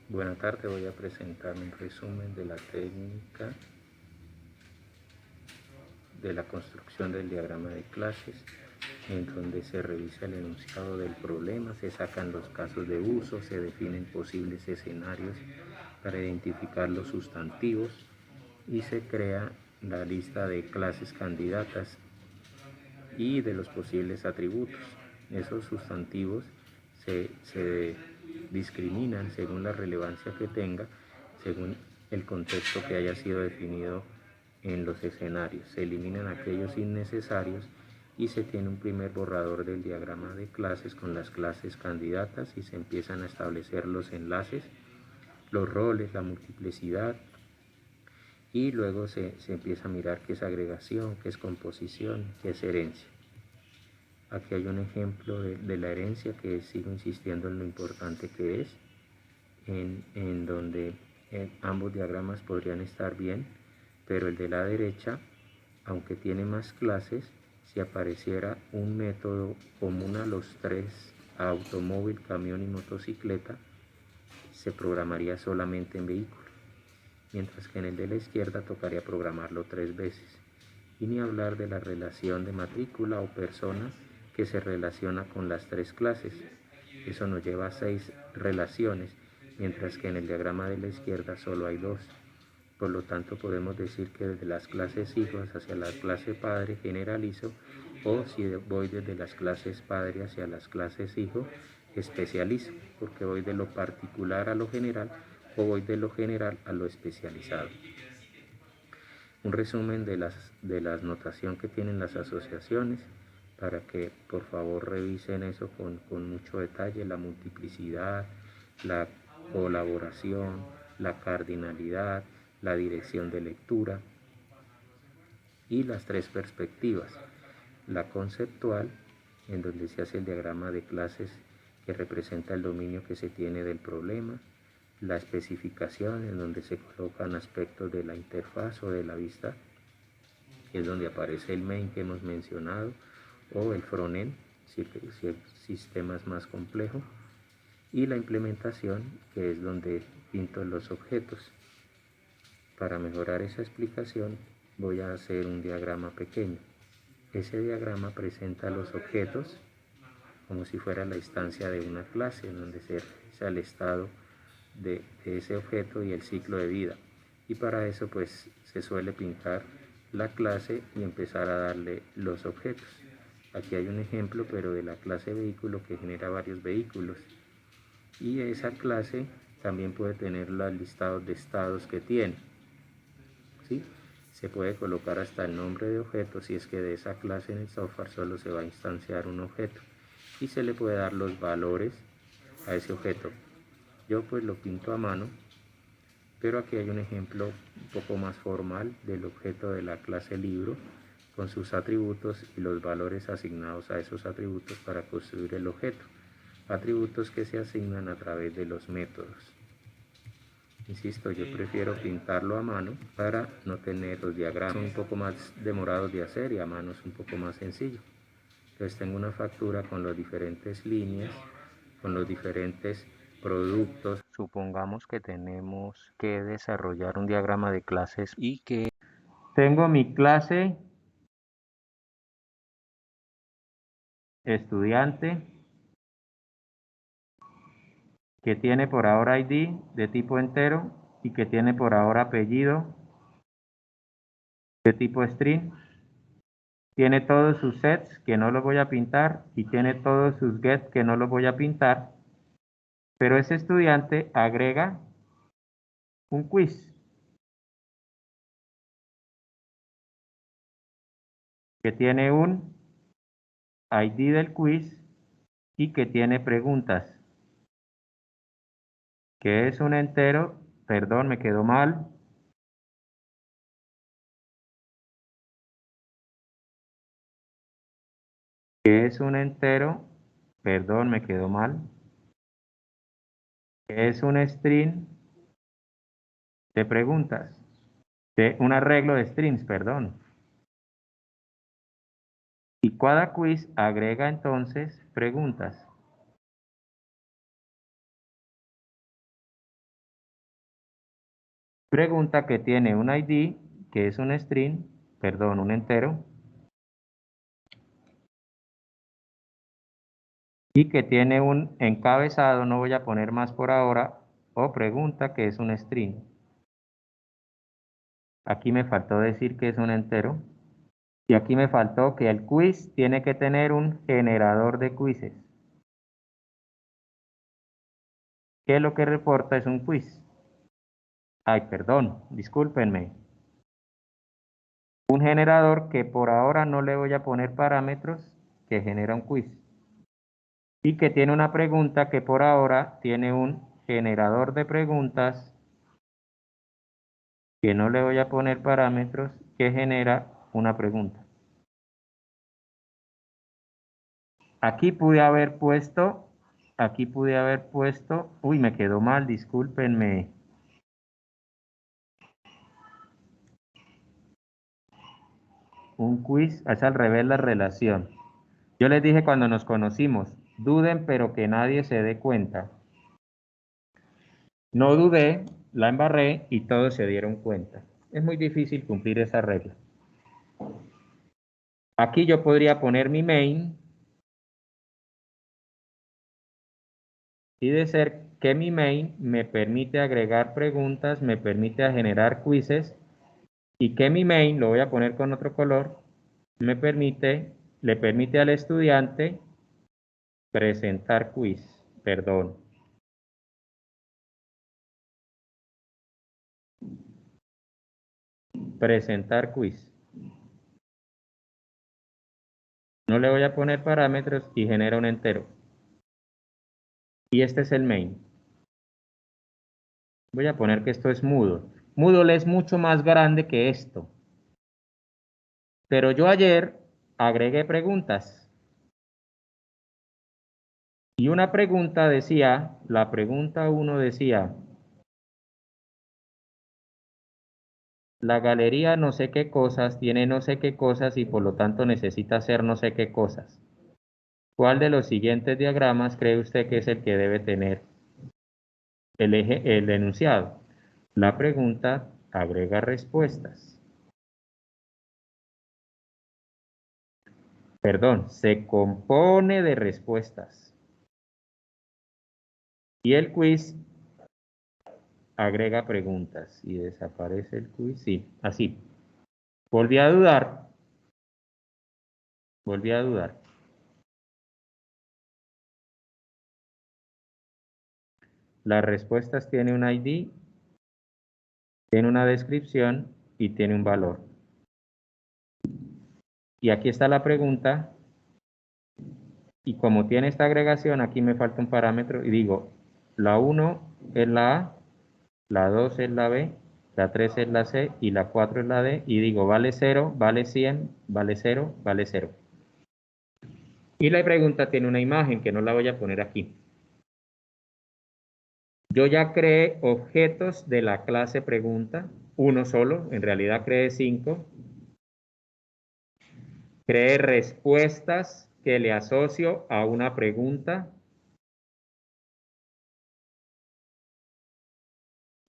Buenas tardes, voy a presentar un resumen de la técnica de la construcción del diagrama de clases, en donde se revisa el enunciado del problema, se sacan los casos de uso, se definen posibles escenarios para identificar los sustantivos y se crea la lista de clases candidatas y de los posibles atributos. Esos sustantivos se discriminan según la relevancia que tenga, según el contexto que haya sido definido en los escenarios. Se eliminan aquellos innecesarios y se tiene un primer borrador del diagrama de clases con las clases candidatas y se empiezan a establecer los enlaces, los roles, la multiplicidad, y luego se empieza a mirar qué es agregación, qué es composición, qué es herencia. Aquí hay un ejemplo de la herencia que sigo insistiendo en lo importante que es, en donde ambos diagramas podrían estar bien, pero el de la derecha, aunque tiene más clases, si apareciera un método común a los tres, automóvil, camión y motocicleta, se programaría solamente en vehículo, mientras que en el de la izquierda tocaría programarlo 3 veces. Y ni hablar de la relación de matrícula o persona que se relaciona con las 3 clases. Eso nos lleva a 6 relaciones, mientras que en el diagrama de la izquierda solo hay 2. Por lo tanto, podemos decir que desde las clases hijos hacia la clase padre generalizo, o si voy desde las clases padre hacia las clases hijo, especializo, porque voy de lo particular a lo general o voy de lo general a lo especializado. Un resumen de la notación que tienen las asociaciones, para que por favor revisen eso con mucho detalle: la multiplicidad, la colaboración, la cardinalidad, la dirección de lectura y las 3 perspectivas: la conceptual, en donde se hace el diagrama de clases que representa el dominio que se tiene del problema; la especificación, en donde se colocan aspectos de la interfaz o de la vista, que es donde aparece el main que hemos mencionado, o el frontend, si el sistema es más complejo; y la implementación, que es donde pinto los objetos. Para mejorar esa explicación voy a hacer un diagrama pequeño. Ese diagrama presenta los objetos como si fuera la instancia de una clase, en donde se revisa el estado de ese objeto y el ciclo de vida. Y para eso pues se suele pintar la clase y empezar a darle los objetos. Aquí hay un ejemplo, pero de la clase vehículo, que genera varios vehículos. Y esa clase también puede tener los listados de estados que tiene, ¿sí? Se puede colocar hasta el nombre de objeto, si es que de esa clase en el software solo se va a instanciar un objeto. Y se le puede dar los valores a ese objeto. Yo pues lo pinto a mano, pero aquí hay un ejemplo un poco más formal del objeto de la clase libro, con sus atributos y los valores asignados a esos atributos para construir el objeto. Atributos que se asignan a través de los métodos. Insisto, yo prefiero pintarlo a mano para no tener los diagramas un poco más demorados de hacer, y a mano es un poco más sencillo. Entonces tengo una factura con las diferentes líneas, con los diferentes productos. Supongamos que tenemos que desarrollar un diagrama de clases y que tengo mi clase estudiante, que tiene por ahora ID de tipo entero y que tiene por ahora apellido de tipo string. Tiene todos sus sets, que no los voy a pintar, y tiene todos sus get, que no los voy a pintar. Pero ese estudiante agrega un quiz que tiene un ID del quiz y que tiene preguntas, que es un entero. Perdón, me quedó mal. Que es un entero. Perdón, me quedó mal. Que es un string de preguntas. De un arreglo de strings, perdón. Y cada quiz agrega entonces preguntas. Pregunta que tiene un ID, que es un string, perdón, un entero, y que tiene un encabezado, no voy a poner más por ahora, o pregunta que es un string. Aquí me faltó decir que es un entero. Y aquí me faltó que el quiz tiene que tener un generador de quizzes. Que lo que reporta es un quiz. Ay, perdón, discúlpenme. Un generador que por ahora no le voy a poner parámetros, que genera un quiz. Y que tiene una pregunta que por ahora tiene un generador de preguntas, que no le voy a poner parámetros, que genera una pregunta. Aquí pude haber puesto, uy, me quedó mal, discúlpenme. Un quiz es al revés la relación. Yo les dije cuando nos conocimos, duden pero que nadie se dé cuenta. No dudé, la embarré y todos se dieron cuenta. Es muy difícil cumplir esa regla. Aquí yo podría poner mi main y decir que mi main me permite agregar preguntas, me permite generar quizzes y que mi main, lo voy a poner con otro color, le permite al estudiante presentar quiz, perdón. Presentar quiz. No le voy a poner parámetros y genera un entero. Y este es el main. Voy a poner que esto es Moodle. Moodle es mucho más grande que esto. Pero yo ayer agregué preguntas. Y una pregunta decía, la pregunta 1 decía, la galería no sé qué cosas tiene no sé qué cosas y por lo tanto necesita hacer no sé qué cosas. ¿Cuál de los siguientes diagramas cree usted que es el que debe tener el enunciado? La pregunta agrega respuestas. Perdón, se compone de respuestas. Y el quiz agrega preguntas. Y desaparece el quiz. Sí, así. Volví a dudar. Volví a dudar. Las respuestas tiene un ID, tiene una descripción y tiene un valor. Y aquí está la pregunta. Y como tiene esta agregación, aquí me falta un parámetro y digo, la 1 es la A, la 2 es la B, la 3 es la C y la 4 es la D. Y digo, vale 0, vale 100, vale 0, vale 0. Y la pregunta tiene una imagen que no la voy a poner aquí. Yo ya creé objetos de la clase pregunta, uno solo, en realidad creé 5. Creé respuestas que le asocio a una pregunta.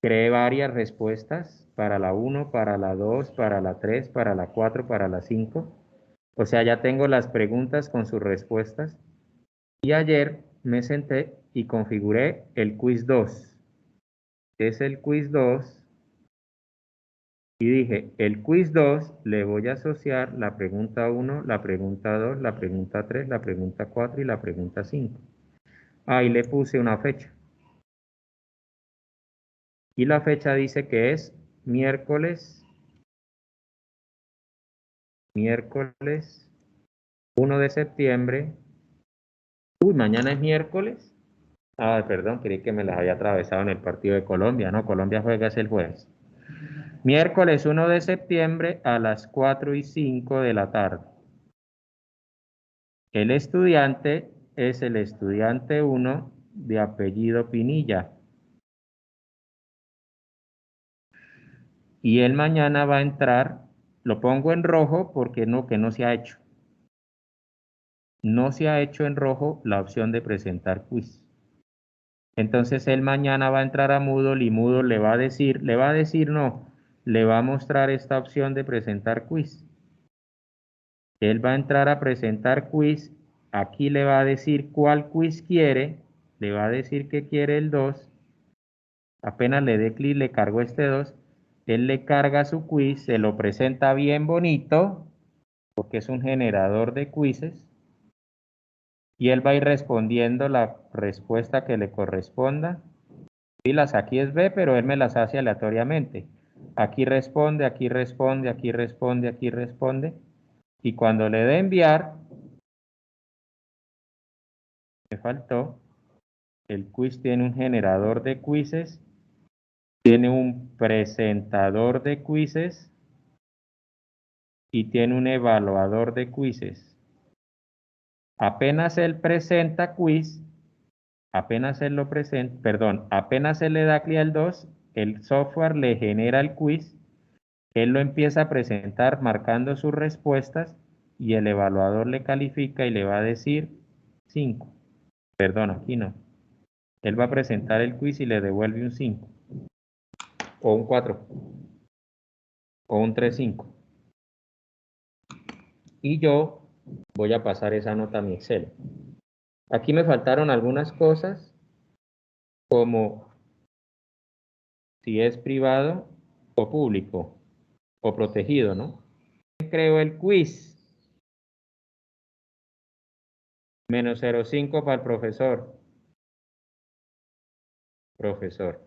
Creé varias respuestas para la 1, para la 2, para la 3, para la 4, para la 5. O sea, ya tengo las preguntas con sus respuestas. Y ayer me senté y configuré el quiz 2. Es el quiz 2. Y dije, el quiz 2 le voy a asociar la pregunta 1, la pregunta 2, la pregunta 3, la pregunta 4 y la pregunta 5. Ahí le puse una fecha. Y la fecha dice que es miércoles 1 de septiembre. Uy, mañana es miércoles. Ah, perdón, creí que me las había atravesado en el partido de Colombia. No, Colombia juega el jueves. Miércoles 1 de septiembre a las 4:05 de la tarde. El estudiante es el estudiante 1 de apellido Pinilla. Y él mañana va a entrar, lo pongo en rojo porque que no se ha hecho. No se ha hecho en rojo la opción de presentar quiz. Entonces él mañana va a entrar a Moodle y Moodle le va a decir no, le va a mostrar esta opción de presentar quiz. Él va a entrar a presentar quiz, aquí le va a decir cuál quiz quiere, le va a decir que quiere el 2, apenas le dé clic le cargó este 2, él le carga su quiz, se lo presenta bien bonito, porque es un generador de quizzes, y él va a ir respondiendo la respuesta que le corresponda. Y las aquí es B, pero él me las hace aleatoriamente. Aquí responde, aquí responde, aquí responde, aquí responde. Y cuando le dé enviar, me faltó, el quiz tiene un generador de quizzes, tiene un presentador de quizzes y tiene un evaluador de quizzes. Apenas él presenta quiz, apenas él lo presenta, perdón, apenas él le da clic al 2, el software le genera el quiz, él lo empieza a presentar marcando sus respuestas y el evaluador le califica y le va a decir 5. Perdón, aquí no. Él va a presentar el quiz y le devuelve un 5, o un 4, o un 3.5. Y yo voy a pasar esa nota a mi Excel. Aquí me faltaron algunas cosas, como si es privado o público, o protegido, ¿no? Creo el quiz. Menos 0.5 para el profesor. Profesor.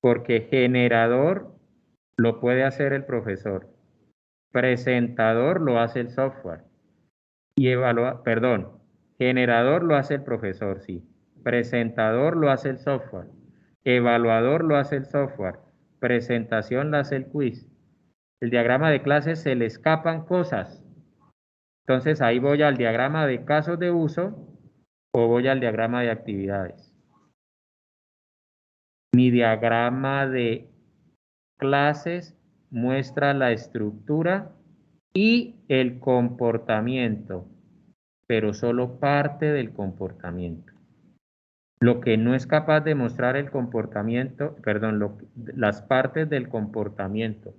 Porque generador lo puede hacer el profesor. Presentador lo hace el software. Y generador lo hace el profesor, sí. Presentador lo hace el software. Evaluador lo hace el software. Presentación lo hace el quiz. El diagrama de clases se le escapan cosas. Entonces ahí voy al diagrama de casos de uso o voy al diagrama de actividades. Mi diagrama de clases muestra la estructura y el comportamiento, pero solo parte del comportamiento. Lo que no es capaz de mostrar el comportamiento, perdón, las partes del comportamiento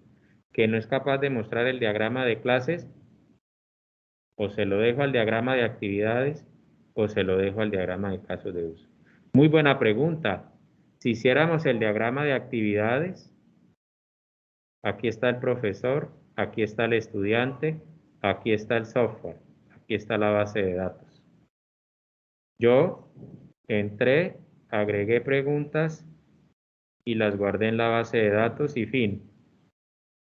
que no es capaz de mostrar el diagrama de clases, o se lo dejo al diagrama de actividades o se lo dejo al diagrama de casos de uso. Muy buena pregunta. Si hiciéramos el diagrama de actividades, aquí está el profesor, aquí está el estudiante, aquí está el software, aquí está la base de datos. Yo entré, agregué preguntas y las guardé en la base de datos y fin.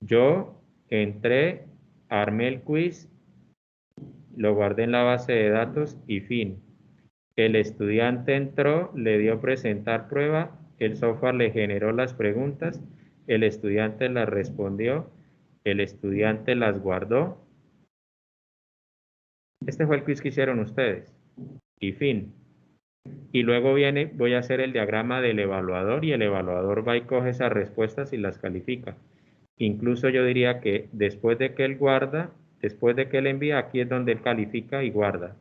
Yo entré, armé el quiz, lo guardé en la base de datos y fin. El estudiante entró, le dio presentar prueba, el software le generó las preguntas, el estudiante las respondió, el estudiante las guardó. Este fue el quiz que hicieron ustedes. Y fin. Y luego voy a hacer el diagrama del evaluador y el evaluador va y coge esas respuestas y las califica. Incluso yo diría que después de que él guarda, después de que él envía, aquí es donde él califica y guarda.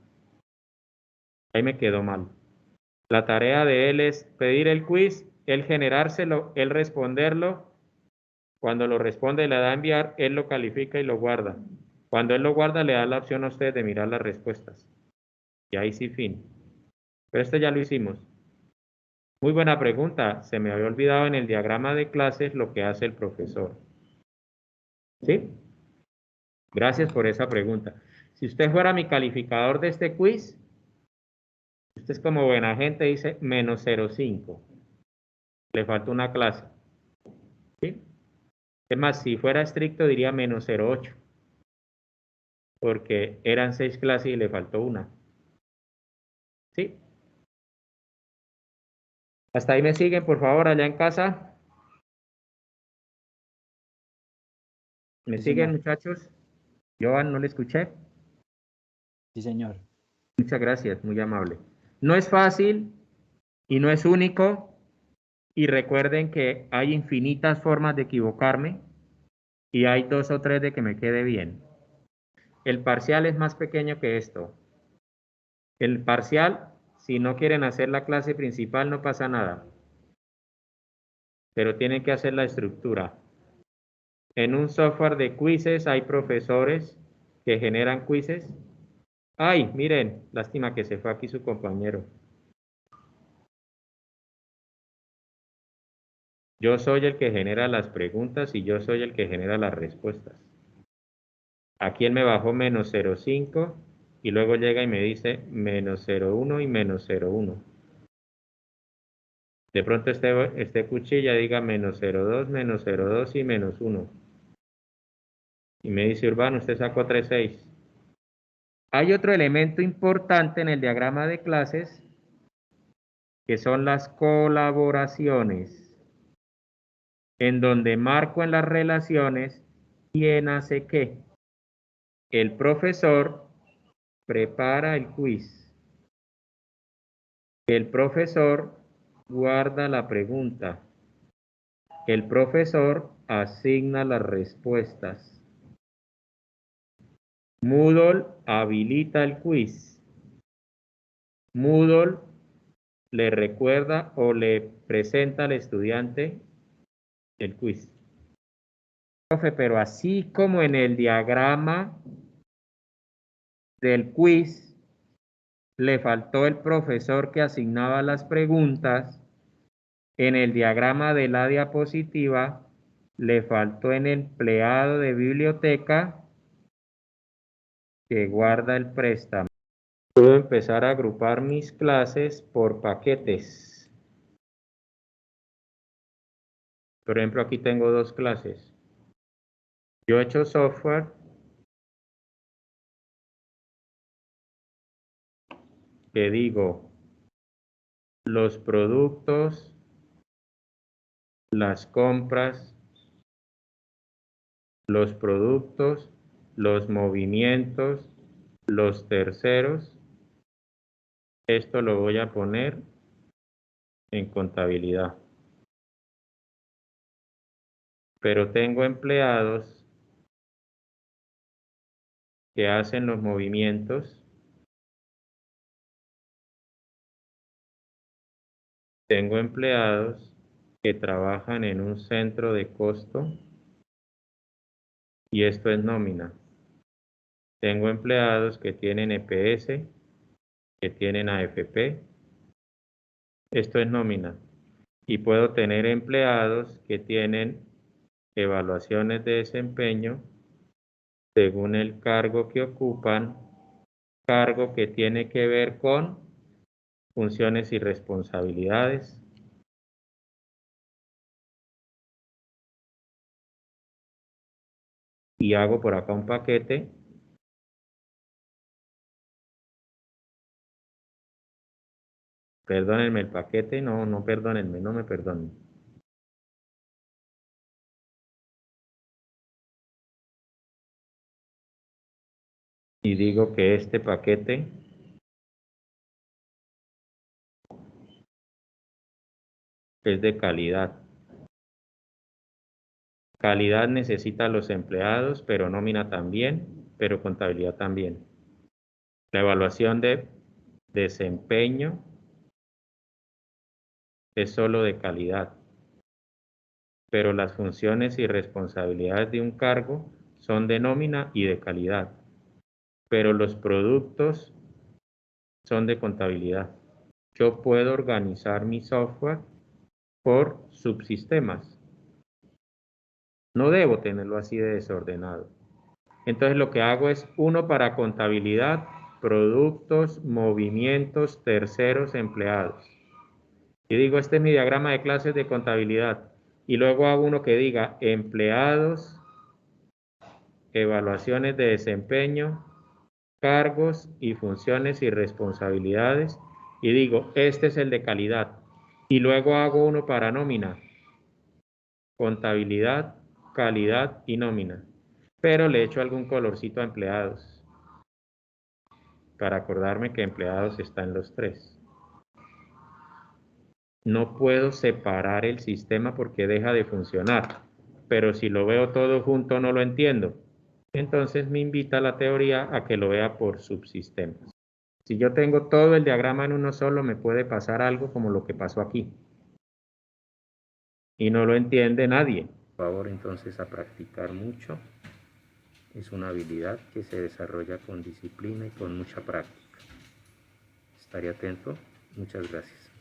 Ahí me quedó mal. La tarea de él es pedir el quiz, él generárselo, él responderlo. Cuando lo responde le da a enviar, él lo califica y lo guarda. Cuando él lo guarda, le da la opción a usted de mirar las respuestas. Y ahí sí, fin. Pero este ya lo hicimos. Muy buena pregunta. Se me había olvidado en el diagrama de clases lo que hace el profesor. ¿Sí? Gracias por esa pregunta. Si usted fuera mi calificador de este quiz, usted es como buena gente, dice menos 0.5. Le falta una clase. ¿Sí? Es más, si fuera estricto diría menos 0.8. Porque eran 6 clases y le faltó una. ¿Sí? Hasta ahí me siguen, por favor, allá en casa. ¿Me Sí, siguen, señor. muchachos? Joan, no le escuché. Sí, señor. Muchas gracias, muy amable. No es fácil y no es único. Y recuerden que hay infinitas formas de equivocarme y hay 2 o 3 de que me quede bien. el parcial es más pequeño que esto. El parcial, si no quieren hacer la clase principal, no pasa nada. Pero tienen que hacer la estructura. En un software de quizzes hay profesores que generan quizzes. Ay, miren, lástima que se fue aquí su compañero. Yo soy el que genera las preguntas y yo soy el que genera las respuestas. Aquí él me bajó menos 0,5 y luego llega y me dice menos 0,1 y menos 0,1. De pronto este cuchilla diga menos 0,2, menos 0,2 y menos 1. Y me dice, Urbano, usted sacó 3,6. Hay otro elemento importante en el diagrama de clases que son las colaboraciones, en donde marco en las relaciones quién hace qué. El profesor prepara el quiz. El profesor guarda la pregunta. El profesor asigna las respuestas. Moodle habilita el quiz. Moodle le recuerda o le presenta al estudiante el quiz. Profe, pero así como en el diagrama del quiz le faltó el profesor que asignaba las preguntas, en el diagrama de la diapositiva le faltó el empleado de biblioteca que guarda el préstamo. Puedo empezar a agrupar mis clases por paquetes. Por ejemplo, aquí tengo dos clases. Yo he hecho software que digo los productos, las compras, los productos, los movimientos, los terceros. Esto lo voy a poner en contabilidad. Pero tengo empleados que hacen los movimientos. Tengo empleados que trabajan en un centro de costo y esto es nómina. Tengo empleados que tienen EPS, que tienen AFP. Esto es nómina. Y puedo tener empleados que tienen evaluaciones de desempeño según el cargo que ocupan, cargo que tiene que ver con funciones y responsabilidades. Y hago por acá un paquete. Perdónenme el paquete, no perdónenme, no me perdonen. Y digo que este paquete es de calidad. Calidad necesita los empleados, pero nómina también, pero contabilidad también. La evaluación de desempeño es solo de calidad, pero las funciones y responsabilidades de un cargo son de nómina y de calidad, pero los productos son de contabilidad. Yo puedo organizar mi software por subsistemas. No debo tenerlo así de desordenado. Entonces lo que hago es uno para contabilidad, productos, movimientos, terceros, empleados. Y digo, este es mi diagrama de clases de contabilidad. Y luego hago uno que diga empleados, evaluaciones de desempeño, cargos y funciones y responsabilidades. Y digo, este es el de calidad. Y luego hago uno para nómina, contabilidad, calidad y nómina. Pero le echo algún colorcito a empleados, para acordarme que empleados están los tres. No puedo separar el sistema porque deja de funcionar, pero si lo veo todo junto no lo entiendo. Entonces me invita la teoría a que lo vea por subsistemas. Si yo tengo todo el diagrama en uno solo, me puede pasar algo como lo que pasó aquí. Y no lo entiende nadie. Por favor, entonces, a practicar mucho. Es una habilidad que se desarrolla con disciplina y con mucha práctica. Estaré atento. Muchas gracias.